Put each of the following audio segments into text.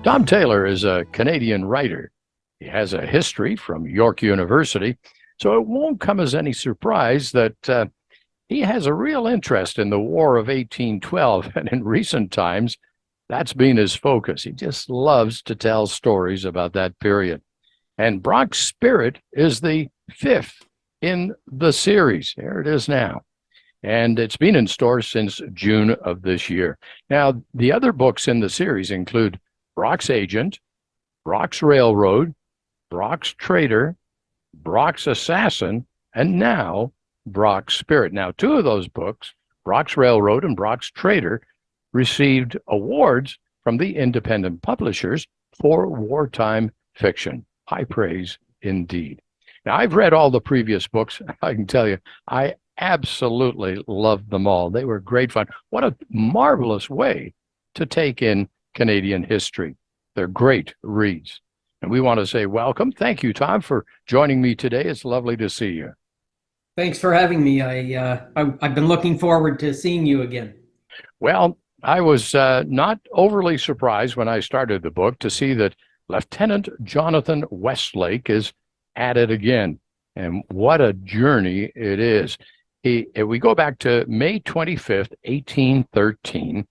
Tom Taylor is a Canadian writer. He has a history from York University, so it won't come as any surprise that he has a real interest in the War of 1812. And in recent times, that's been his focus. He just loves to tell stories about that period. And Brock's Spirit is the fifth in the series. There it is now. And it's been in stores since June of this year. Now, the other books in the series include Brock's Agent, Brock's Railroad, Brock's Traitor, Brock's Assassin, and now Brock's Spirit. Now, two of those books, Brock's Railroad and Brock's Traitor, received awards from the independent publishers for wartime fiction. High praise indeed. Now, I've read all the previous books. I can tell you, I absolutely loved them all. They were great fun. What a marvelous way to take in Canadian history. They're great reads. And we want to say welcome. Thank you, Tom, for joining me today. It's lovely to see you. Thanks for having me. I've been looking forward to seeing you again. Well, I was not overly surprised when I started the book to see that Lieutenant Jonathan Westlake is at it again. And what a journey it is. We go back to May 25th, 1813,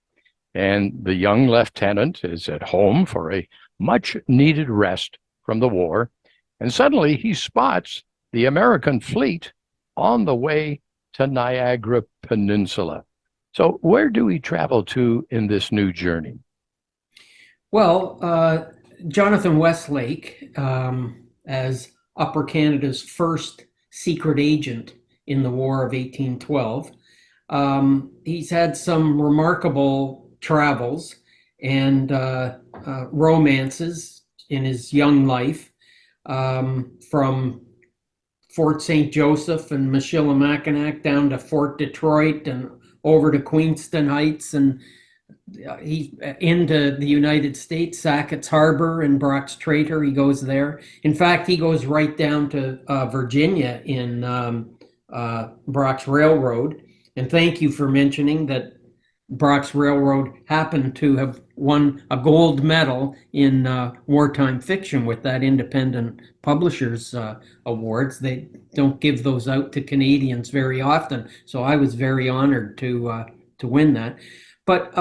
and the young lieutenant is at home for a much-needed rest from the war, and suddenly he spots the American fleet on the way to Niagara Peninsula. So where do we travel to in this new journey? Well, Jonathan Westlake, as Upper Canada's first secret agent in the War of 1812, he's had some remarkable travels and romances in his young life, from Fort St. Joseph and Michilimackinac down to Fort Detroit and over to Queenston Heights, and he into the United States, Sackett's Harbor and Brock's Traitor. He goes there. In fact, he goes right down to Virginia in Brock's Railroad. And thank you for mentioning that Brock's Railroad happened to have won a gold medal in wartime fiction with that Independent Publishers Awards. They don't give those out to Canadians very often, so I was very honored to win that. But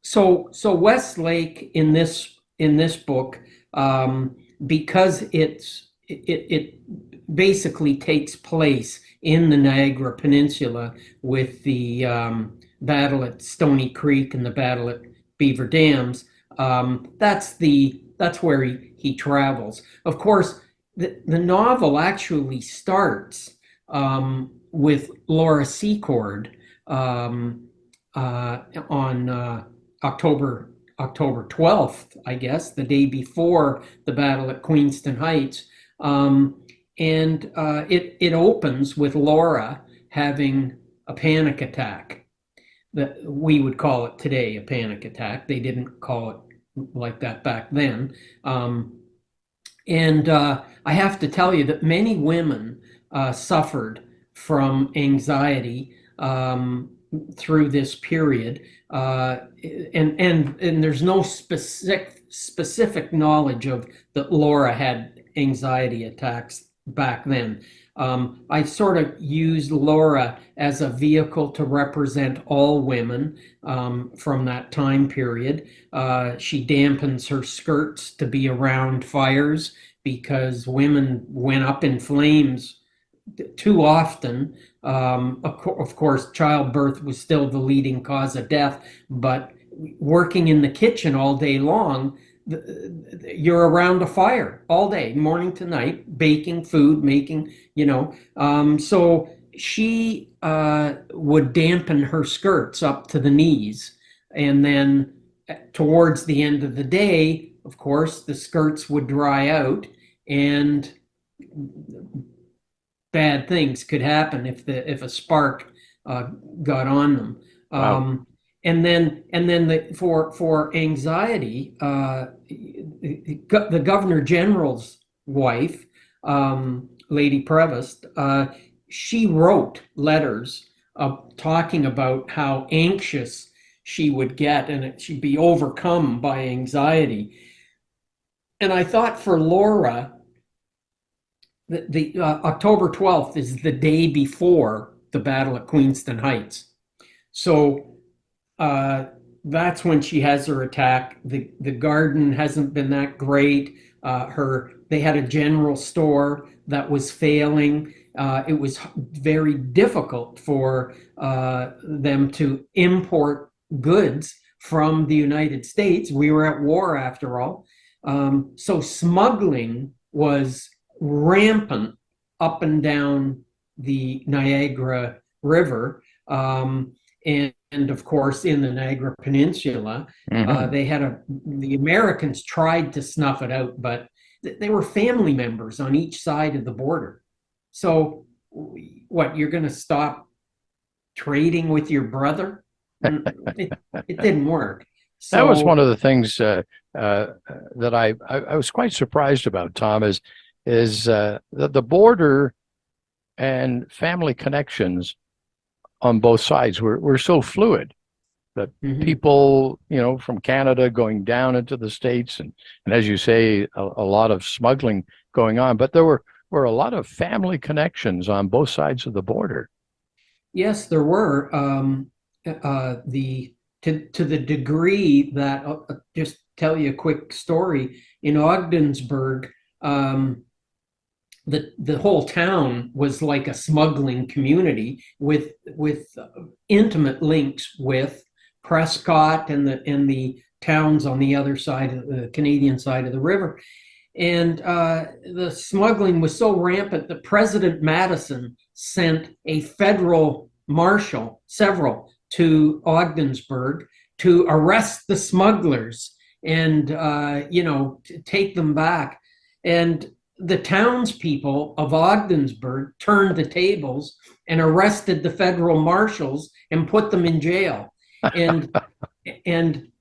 so Westlake in this book, because it basically takes place in the Niagara Peninsula with the battle at Stony Creek and the battle at Beaver Dams. That's where he travels. Of course, the novel actually starts with Laura Secord on October 12th, I guess, the day before the battle at Queenston Heights. And it opens with Laura having a panic attack. That we would call it today a panic attack. They didn't call it like that back then. And I have to tell you that many women suffered from anxiety through this period, and there's no specific knowledge of that Laura had anxiety attacks back then. I sort of used Laura as a vehicle to represent all women from that time period. She dampens her skirts to be around fires because women went up in flames too often. Of course, childbirth was still the leading cause of death, but working in the kitchen all day long, you're around a fire all day, morning to night, baking food, making, so she would dampen her skirts up to the knees. And then towards the end of the day, of course, the skirts would dry out and bad things could happen if a spark got on them. Wow. And then for anxiety, the Governor General's wife, Lady Prevost, she wrote letters talking about how anxious she would get, and she'd be overcome by anxiety. And I thought for Laura, the October 12th is the day before the Battle of Queenston Heights. So uh, that's when she has her attack. The garden hasn't been that great. They had a general store that was failing. It was very difficult for them to import goods from the United States. We were at war after all. So smuggling was rampant up and down the Niagara River. And of course, in the Niagara Peninsula, the Americans tried to snuff it out, but they were family members on each side of the border. So, what, you're going to stop trading with your brother? It didn't work. So, that was one of the things that I was quite surprised about, Tom, is that the border and family connections on both sides were so fluid that people, from Canada going down into the States, and as you say, a lot of smuggling going on, but there were a lot of family connections on both sides of the border. Yes, there were. To the degree that I'll just tell you a quick story in Ogdensburg. The whole town was like a smuggling community with intimate links with Prescott and the towns on the other side of the Canadian side of the river. And the smuggling was so rampant that President Madison sent a federal marshal, several, to Ogdensburg to arrest the smugglers and to take them back. And the townspeople of Ogdensburg turned the tables and arrested the federal marshals and put them in jail. And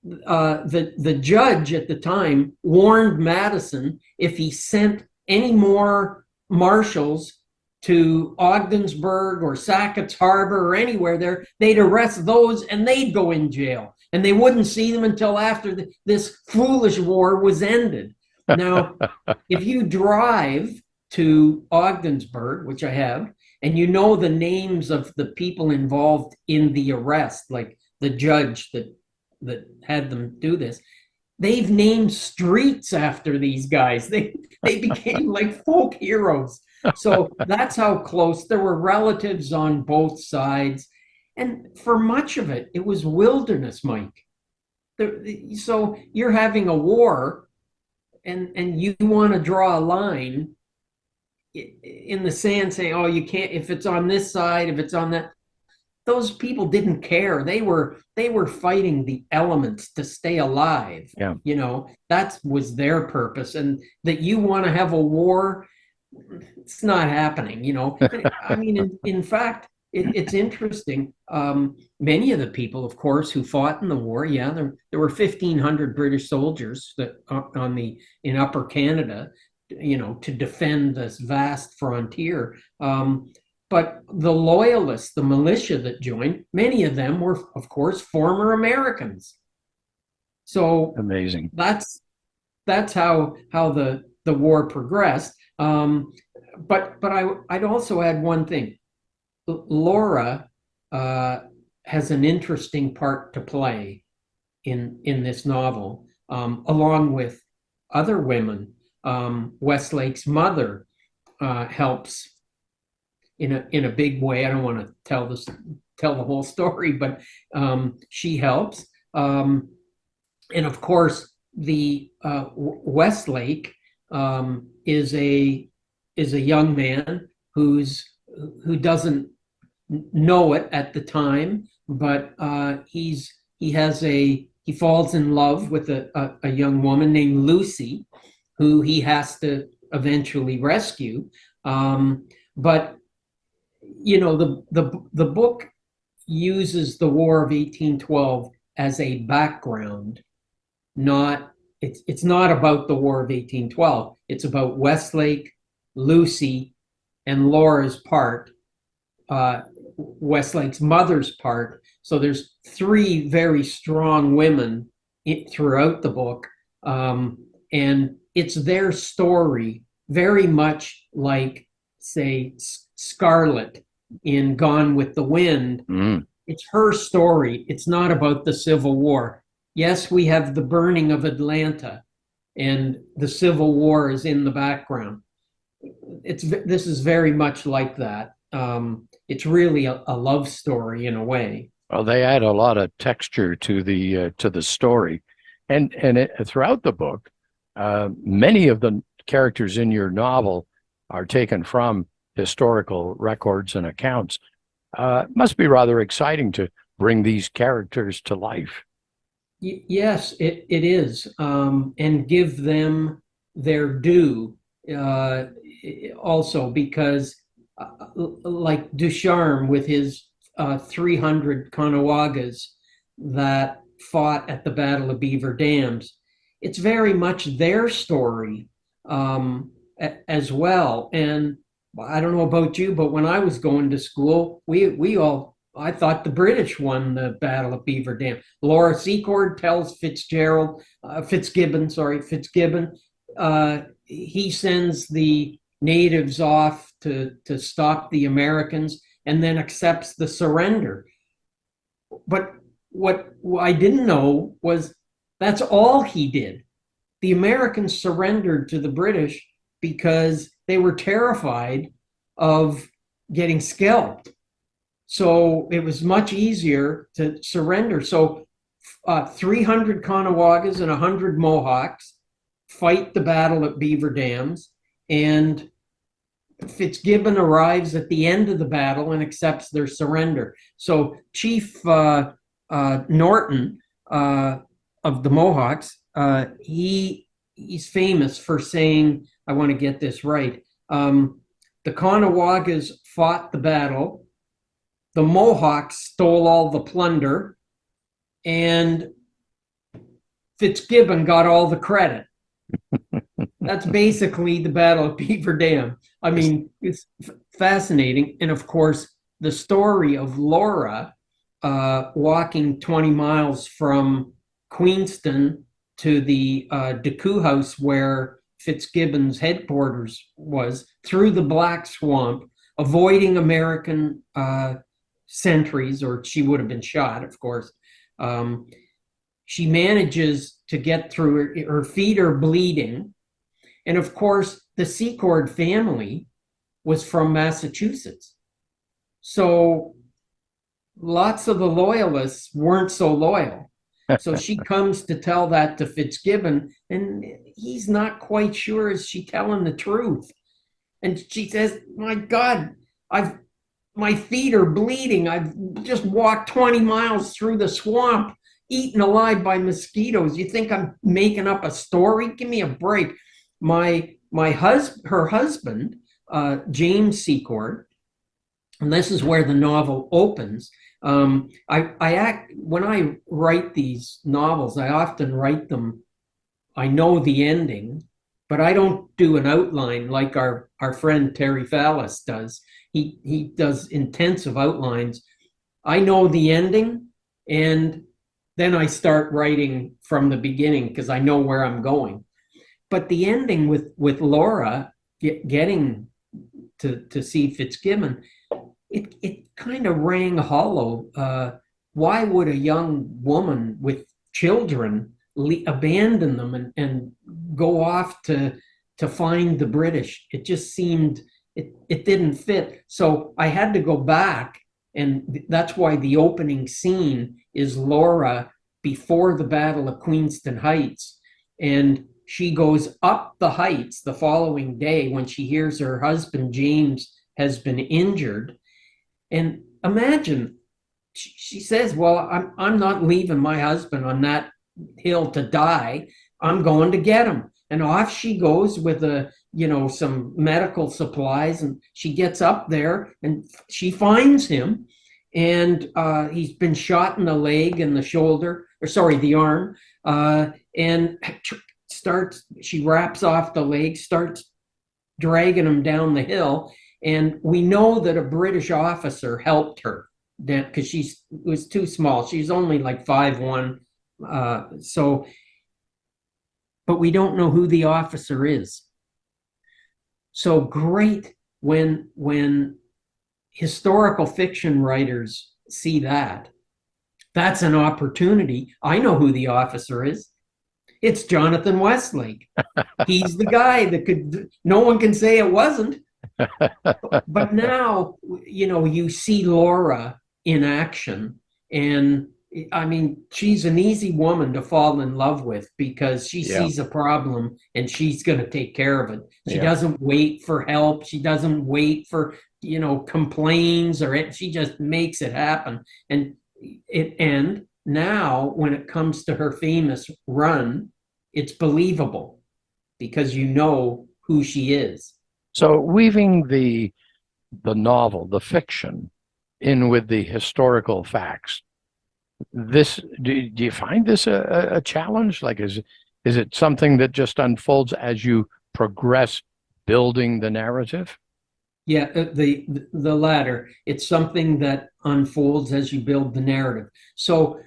the judge at the time warned Madison if he sent any more marshals to Ogdensburg or Sackett's Harbor or anywhere there, they'd arrest those and they'd go in jail. And they wouldn't see them until after this foolish war was ended. Now, if you drive to Ogdensburg, which I have, and you know the names of the people involved in the arrest, like the judge that had them do this, they've named streets after these guys. They became like folk heroes. So that's how close. There were relatives on both sides. And for much of it, it was wilderness, Mike. So you're having a war and you want to draw a line in the sand saying, oh, you can't, if it's on this side, if it's on that. Those people didn't care. They were fighting the elements to stay alive. Yeah. That was their purpose. And that you want to have a war, it's not happening. I mean, in fact, it's interesting. Many of the people, of course, who fought in the war, there were 1,500 British soldiers that in Upper Canada, to defend this vast frontier. But the loyalists, the militia that joined, many of them were, of course, former Americans. So amazing. That's how the war progressed. But I'd also add one thing. Laura has an interesting part to play in this novel, along with other women. Westlake's mother helps in a big way. I don't want to tell the whole story, but she helps. And of course, the Westlake is a young man who doesn't know it at the time, but he falls in love with a young woman named Lucy, who he has to eventually rescue. But the book uses the War of 1812 as a background. It's not about the War of 1812. It's about Westlake, Lucy, and Laura's part, Westlake's mother's part, So there's three very strong women throughout the book, and it's their story, very much like, say, Scarlett in Gone with the Wind. Mm. It's her story. It's not about the Civil War. Yes, we have the burning of Atlanta, and the Civil War is in the background. This is very much like that. It's really a love story in a way. Well, they add a lot of texture to the story, and throughout the book, many of the characters in your novel are taken from historical records and accounts. Must be rather exciting to bring these characters to life. Yes, it is, and give them their due. Uh, Also, because like Ducharme with his 300 Conewagas that fought at the Battle of Beaver Dams, it's very much their story, as well. And I don't know about you, but when I was going to school, we all I thought the British won the Battle of Beaver Dam. Laura Secord tells Fitzgibbon. He sends the natives off to stop the Americans and then accepts the surrender. But what I didn't know was that's all he did. The Americans surrendered to the British because they were terrified of getting scalped. So it was much easier to surrender. So 300 Conewagas and 100 Mohawks fight the battle at Beaver Dams, and Fitzgibbon arrives at the end of the battle and accepts their surrender. So Chief Norton of the Mohawks, he's famous for saying, I want to get this right, the Conewagas fought the battle, the Mohawks stole all the plunder, and Fitzgibbon got all the credit. That's basically the Battle of Beaver Dam. I mean, it's fascinating. And of course, the story of Laura walking 20 miles from Queenston to the Decoux House where Fitzgibbon's headquarters was, through the Black Swamp, avoiding American sentries, or she would have been shot, of course. She manages to get through. Her feet are bleeding. And of course, the Secord family was from Massachusetts. So lots of the loyalists weren't so loyal. So she comes to tell that to Fitzgibbon, and he's not quite sure, is she telling the truth? And she says, my God, my feet are bleeding. I've just walked 20 miles through the swamp, eaten alive by mosquitoes. You think I'm making up a story? Give me a break. Her husband, James Secord, and this is where the novel opens. When I write these novels, I often write them, I know the ending, but I don't do an outline like our friend Terry Fallis does. He does intensive outlines. I know the ending, and then I start writing from the beginning because I know where I'm going. But the ending with Laura getting to see Fitzgibbon, it kind of rang hollow. Why would a young woman with children abandon them and go off to find the British? It just seemed it didn't fit. So I had to go back, and that's why the opening scene is Laura before the Battle of Queenston Heights, and she goes up the heights the following day when she hears her husband James has been injured. And imagine, she says, well, I'm not leaving my husband on that hill to die. I'm going to get him. And off she goes with some medical supplies, and she gets up there and she finds him, and he's been shot in the leg and the shoulder, or sorry, the arm, and she wraps off the leg, starts dragging him down the hill. And we know that a British officer helped her because she was too small. She's only like 5'1". So, but we don't know who the officer is. So great when historical fiction writers see that. That's an opportunity. I know who the officer is. It's Jonathan Westlake. He's the guy that could, no one can say it wasn't. But now, you see Laura in action, and I mean, she's an easy woman to fall in love with because she Yeah, sees a problem and she's going to take care of it. She yeah. doesn't wait for help. She doesn't wait for, complaints she just makes it happen. And now when it comes to her famous run, it's believable because you know who she is. So weaving the novel, the fiction, in with the historical facts. This do you find this a challenge? Like, is it something that just unfolds as you progress building the narrative? Yeah, the latter. It's something that unfolds as you build the narrative. So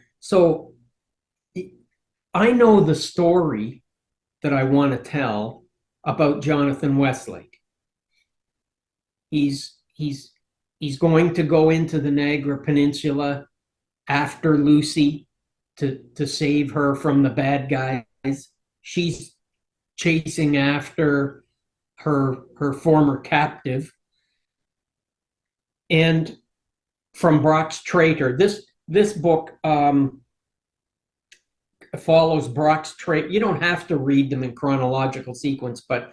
I know the story that I want to tell about Jonathan Westlake. He's he's going to go into the Niagara Peninsula after Lucy to save her from the bad guys. She's chasing after her former captive, and from Brock's Traitor. This book follows Brock's Traitor. You don't have to read them in chronological sequence, but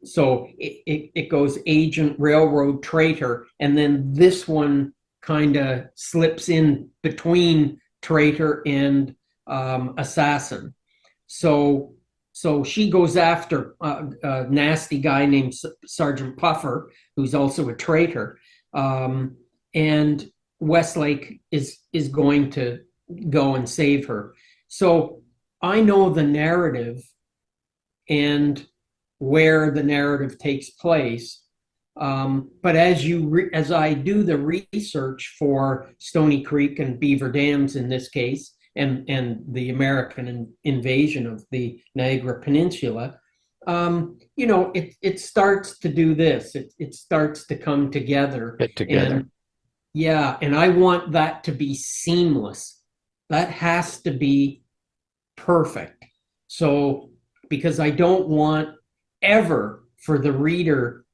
so it goes Agent, Railroad, Traitor, and then this one kind of slips in between Traitor and Assassin. So she goes after a nasty guy named Sergeant Puffer, who's also a traitor, and Westlake is going to go and save her. So I know the narrative and where the narrative takes place. But as I do the research for Stony Creek and Beaver Dams in this case, and the American invasion of the Niagara Peninsula, it starts to do this. It starts to come together, Get together. and yeah, and I want that to be seamless. That has to be perfect. So, because I don't want ever for the reader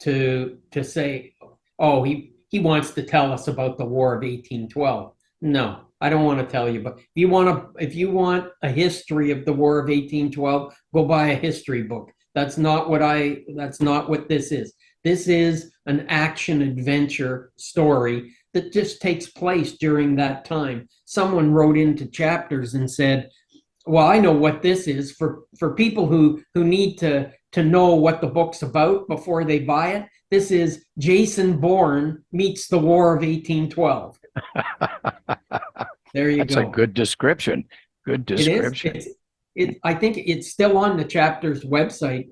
to say, "Oh, he wants to tell us about the War of 1812." No, I don't want to tell you. But if you want a history of the War of 1812, go buy a history book. That's not what this is. This is an action adventure story that just takes place during that time. Someone wrote into chapters and said, well, I know what this is for people who need to know what the book's about before they buy it. This is Jason Bourne meets the War of 1812. There you That's a go. good description. Good It is. description. I think it's still on the chapter's website.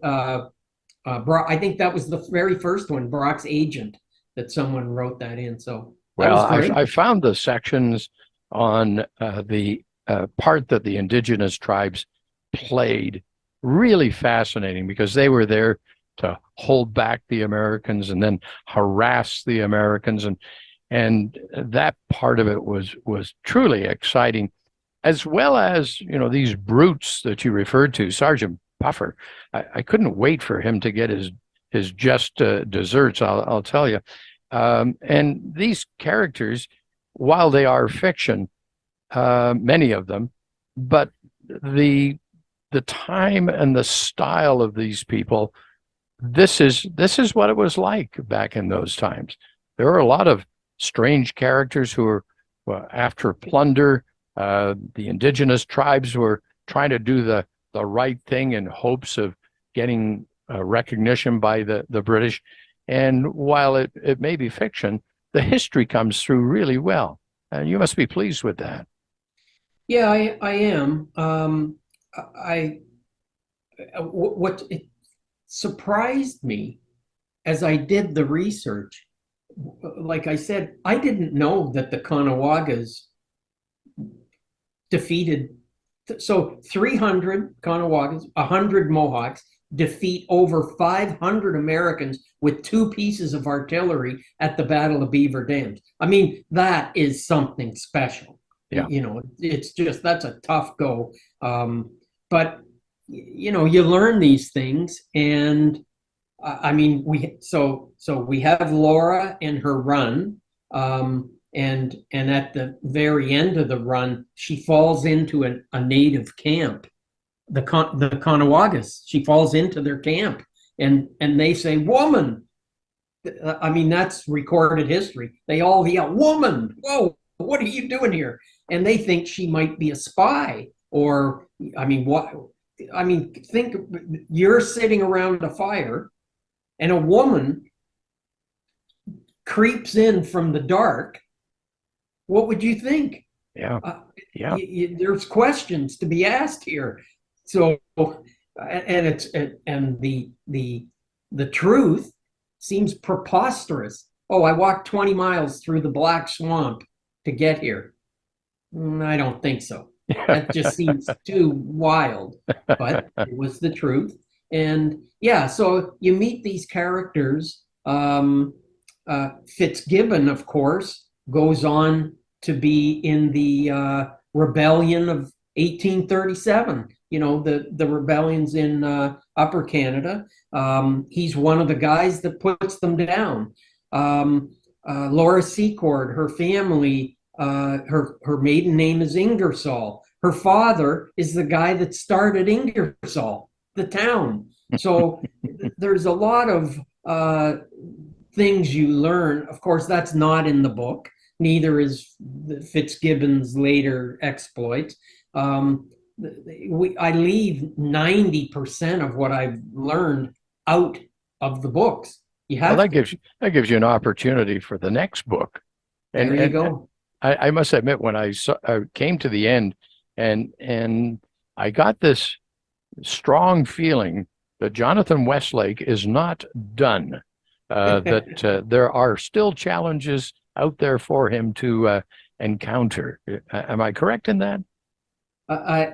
I think that was the very first one, Brock's Agent, that someone wrote that in. So that Well, was great. I found the sections on the part that the indigenous tribes played really fascinating because they were there to hold back the Americans and then harass the Americans, and that part of it was truly exciting, as well as these brutes that you referred to, Sergeant Puffer. I couldn't wait for him to get his just desserts. I'll tell you. And these characters, while they are fiction, many of them, but the time and the style of these people, this is what it was like back in those times. There were a lot of strange characters who were, well, after plunder. The indigenous tribes were trying to do the right thing in hopes of getting recognition by the British. And while it may be fiction, the history comes through really well. And you must be pleased with that. Yeah, I am. I what it surprised me as I did the research like I said, I didn't know that the Caughnawagas defeated. So 300 Caughnawagas, 100 Mohawks defeat over 500 Americans with two pieces of artillery at the Battle of Beaver Dams. I mean, that is something special. Yeah. You know, it's just, that's a tough go. But, you know, you learn these things. And I mean, so we have Laura and her run, and at the very end of the run, she falls into a native camp, the Caughnawagas. She falls into their camp, and they say, "Woman!" I mean, that's recorded history. They all yell, "Woman! Whoa! What are you doing here?" And they think she might be a spy, or I mean, what? I mean, think you're sitting around a fire and a woman creeps in from the dark. What would you think? Yeah. Uh, Yeah. there's questions to be asked here. So, and it's and the truth seems preposterous. Oh, I walked 20 miles through the Black Swamp to get here. I don't think so. That just seems too wild, but it was the truth. And yeah, so you meet these characters. Fitzgibbon, of course, goes on to be in the rebellion of 1837. You know, the rebellions in Upper Canada. He's one of the guys that puts them down. Laura Secord, her family, her maiden name is Ingersoll. Her father is the guy that started Ingersoll, the town. So there's a lot of things you learn. Of course, that's not in the book. Neither is Fitzgibbon's later exploits. I leave 90% of what I've learned out of the books. You Well, have that gives you an opportunity for the next book. there you And go. I must admit, when I came to the end, and I got this strong feeling that Jonathan Westlake is not done. That there are still challenges out there for him to encounter. Am I correct in that? I,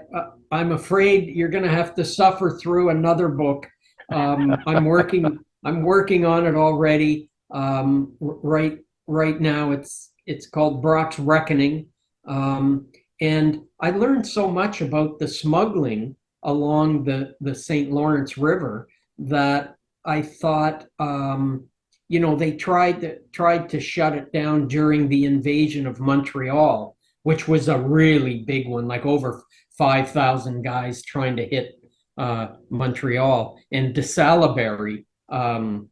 I'm afraid you're going to have to suffer through another book. I'm working on it already. Right now, it's called Brock's Reckoning, and I learned so much about the smuggling along the St. Lawrence River that I thought, you know, they tried to shut it down during the invasion of Montreal, which was a really big one, like over 5,000 guys trying to hit Montreal, and de Salaberry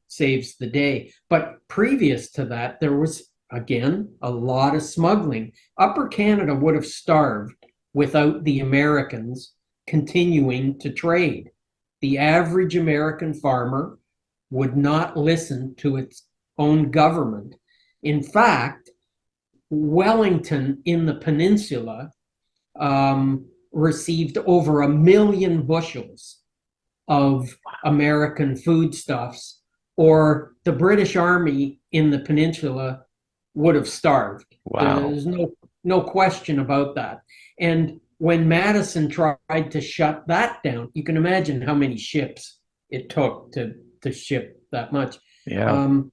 saves the day. But previous to that, there was again a lot of smuggling. Upper Canada would have starved without the Americans continuing to trade. The average American farmer would not listen to its own government. In fact, Wellington in the peninsula received over 1 million bushels of American foodstuffs, or the British Army in the peninsula would have starved. Wow. There's no question about that. And when Madison tried to shut that down, you can imagine how many ships it took to ship that much. Yeah. Um,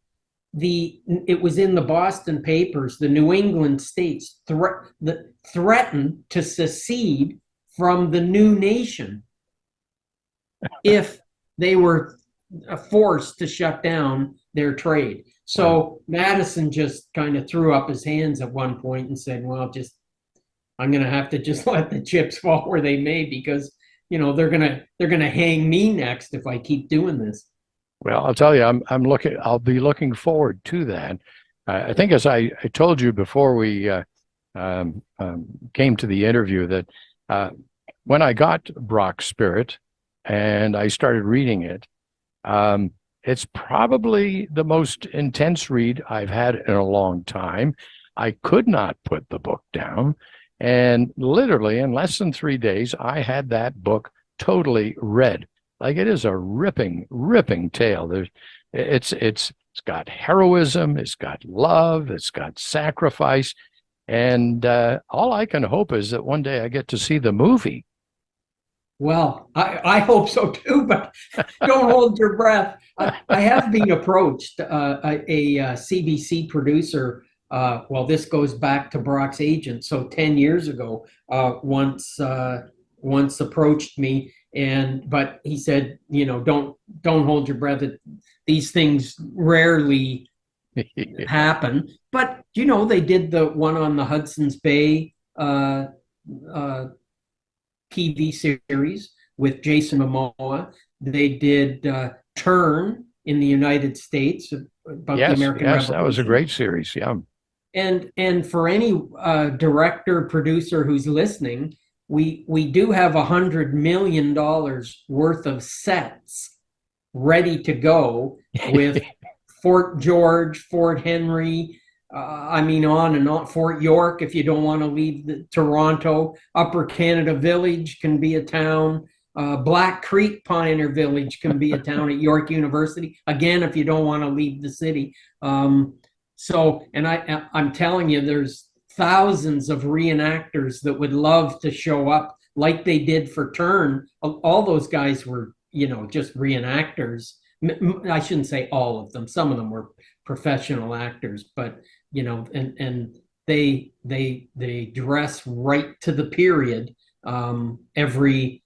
it was in the Boston papers. The New England states threatened to secede from the new nation if they were forced to shut down their trade. So Madison just kind of threw up his hands at one point and said, "Well, I'm going to have to just let the chips fall where they may, because you know they're gonna hang me next if I keep doing this." Well, I'll tell you, I'll be looking forward to that. I think, as I told you before we came to the interview, that when I got Brock's Spirit and I started reading it, it's probably the most intense read I've had in a long time. I could not put the book down. And literally in less than 3 days, I had that book totally read. Like, it is a ripping tale. It's It's got heroism, it's got love, it's got sacrifice. And all I can hope is that one day I get to see the movie. Well, I hope so too, but don't hold your breath. I have been approached, a CBC producer. Well, this goes back to Brock's agent. So 10 years ago, once approached me, but he said, don't hold your breath. These things rarely happen. But they did the one on the Hudson's Bay uh, TV series with Jason Momoa. They did Turn in the United States about the Yes, American yes, that was a Revolution. great series. Yeah. And for any director producer who's listening, we do have $100 million worth of sets ready to go with Fort George, Fort Henry. I mean, on and on. Fort York, if you don't want to leave Toronto. Upper Canada Village can be a town. Black Creek Pioneer Village can be a town at York University. Again, if you don't want to leave the city. And I'm telling you, there's thousands of reenactors that would love to show up like they did for Turn. All those guys were, just reenactors. I shouldn't say all of them. Some of them were professional actors, but and they dress right to the period, every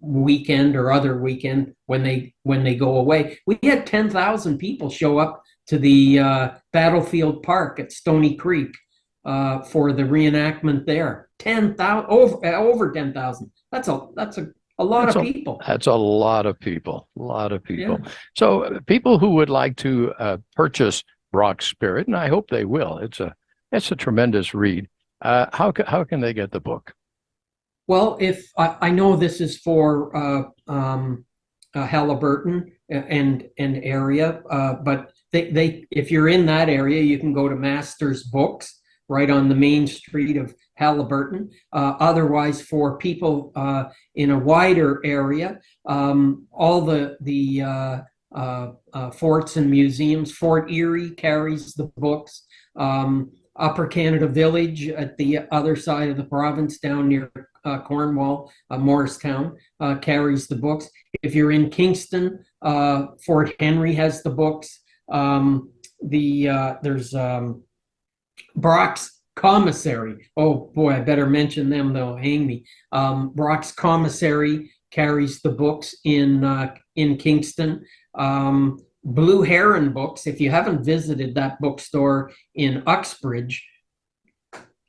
weekend or other weekend when they go away. We had 10,000 people show up to the Battlefield Park at Stony Creek for the reenactment there. 10,000, over 10,000. That's a lot That's of a people. that's a lot of people, a lot of Yeah. people. So people who would like to purchase Brock's Spirit, and I hope they will. It's a tremendous read. How can they get the book? Well, if I know this is for Halliburton and area, but they if you're in that area, you can go to Masters Books right on the main street of Halliburton. Otherwise, for people in a wider area, all the forts and museums. Fort Erie carries the books. Upper Canada Village at the other side of the province, down near Cornwall, Morristown, carries the books. If you're in Kingston, Fort Henry has the books. There's Brock's Commissary. Oh boy, I better mention them. They'll hang me. Brock's Commissary carries the books in Kingston. Blue Heron Books. If you haven't visited that bookstore in Uxbridge,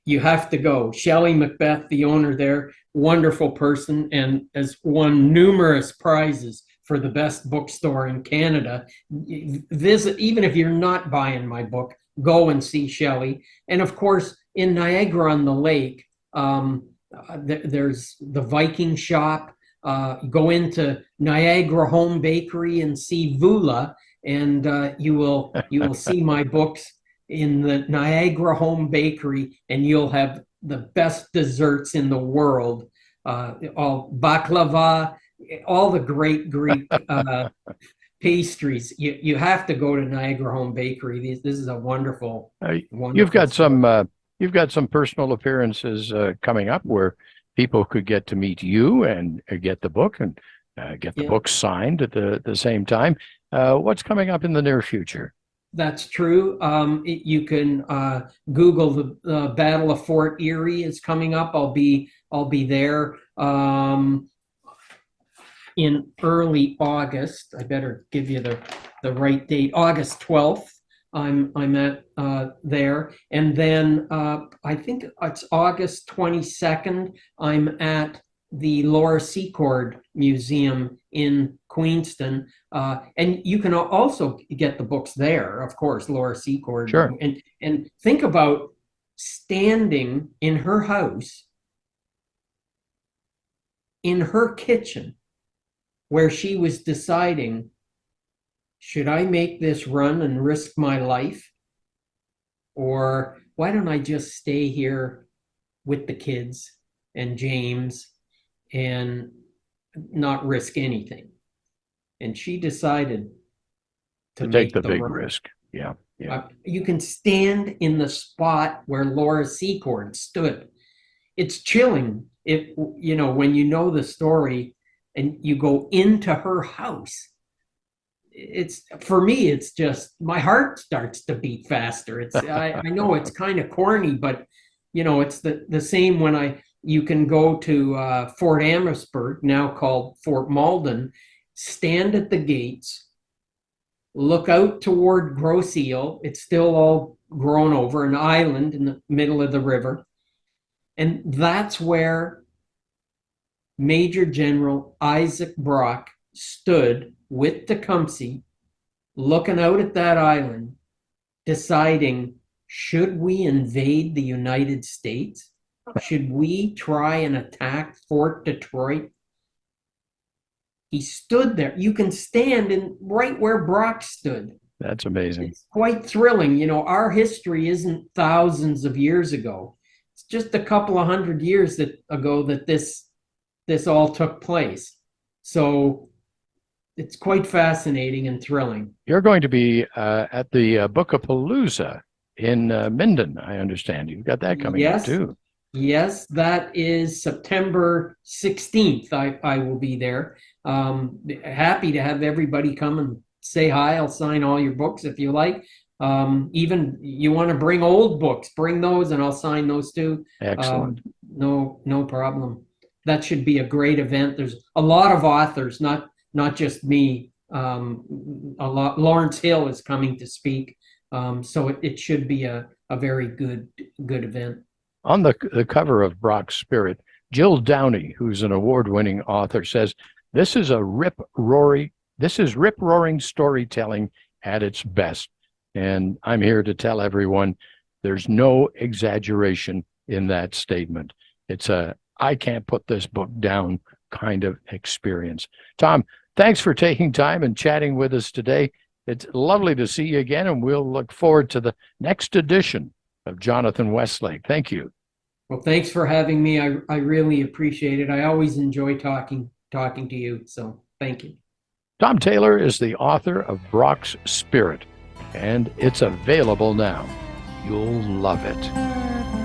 you have to go. Shelley Macbeth, the owner there, wonderful person, and has won numerous prizes for the best bookstore in Canada. Visit, even if you're not buying my book, go and see Shelley. And of course, in Niagara on the Lake, there's the Viking Shop. Go into Niagara Home Bakery and see Vula, and you will see my books in the Niagara Home Bakery, and you'll have the best desserts in the world. All baklava, all the great Greek pastries. You have to go to Niagara Home Bakery. This is a wonderful, You've wonderful got store. some personal appearances coming up where people could get to meet you and get the book and get the Yeah. book signed at the same time. What's coming up in the near future? That's true. You can Google the Battle of Fort Erie is coming up. I'll be there in early August. I better give you the right date. August 12th. I'm at there, and then I think it's August 22nd. I'm at the Laura Secord Museum in Queenston, and you can also get the books there, of course. Laura Secord, Sure. and think about standing in her house, in her kitchen, where she was deciding, should I make this run and risk my life? Or why don't I just stay here with the kids and James and not risk anything? And she decided to take make the the big run. risk. Yeah. Yeah. You can stand in the spot where Laura Secord stood. It's chilling if when you know the story and you go into her house. It's for me, it's just my heart starts to beat faster. I know it's kind of corny, but it's the same when you can go to Fort Amherstburg, now called Fort Malden, stand at the gates, look out toward Grosse Ile. It's still all grown over, an island in the middle of the river. And that's where Major General Isaac Brock stood with Tecumseh, looking out at that island, deciding, should we invade the United States? Should we try and attack Fort Detroit? He stood there. You can stand in right where Brock stood. That's amazing. It's quite thrilling. Our history isn't thousands of years ago. It's just a couple of hundred years ago that this all took place. So it's quite fascinating and thrilling. You're going to be at the Bookapalooza in Minden, I understand. You've got that coming up too. Yes, that is September 16th. I will be there. Happy to have everybody come and say hi. I'll sign all your books if you like. Even you want to bring old books, bring those and I'll sign those too. Excellent. No problem. That should be a great event. There's a lot of authors, not just me. A lot. Lawrence Hill is coming to speak. So it should be a very good event. On the cover of Brock's Spirit, Jill Downey, who's an award-winning author, says, this is rip-roaring storytelling at its best. And I'm here to tell everyone there's no exaggeration in that statement. It's I can't put this book down kind of experience. Tom, thanks for taking time and chatting with us today. It's lovely to see you again, and we'll look forward to the next edition of Jonathan Westlake. Thank you. Well, thanks for having me. I really appreciate it. I always enjoy talking to you. So thank you. Tom Taylor is the author of Brock's Spirit, and it's available now. You'll love it.